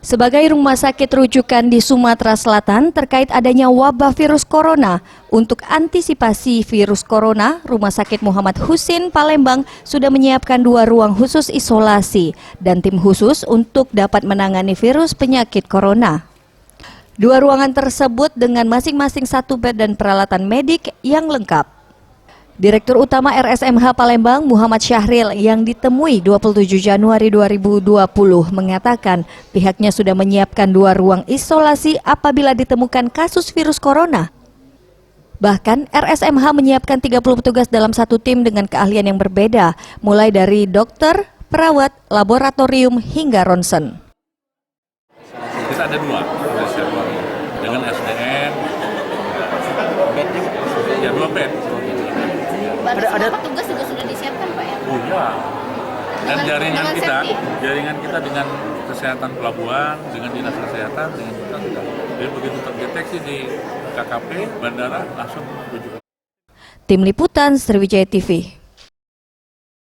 Sebagai rumah sakit rujukan di Sumatera Selatan terkait adanya wabah virus corona, untuk antisipasi virus corona, Rumah Sakit Muhammad Husin Palembang sudah menyiapkan 2 ruang khusus isolasi dan tim khusus untuk dapat menangani virus penyakit corona. 2 ruangan tersebut dengan masing-masing 1 bed dan peralatan medik yang lengkap. Direktur Utama RSMH Palembang Muhammad Syahril yang ditemui 27 Januari 2020 mengatakan pihaknya sudah menyiapkan 2 ruang isolasi apabila ditemukan kasus virus corona. Bahkan RSMH menyiapkan 30 petugas dalam 1 tim dengan keahlian yang berbeda, mulai dari dokter, perawat, laboratorium hingga ronsen. Kita ada 2 dengan SDM, ya 2 bed. Ada petugas juga sudah disiapkan, Pak, ya? Oh iya. Dan jaringan kita dengan kesehatan pelabuhan, dengan dinas kesehatan, dengan kita sudah. Jadi begitu terdeteksi di KKP bandara langsung rujuk. Tim Liputan Sriwijaya TV.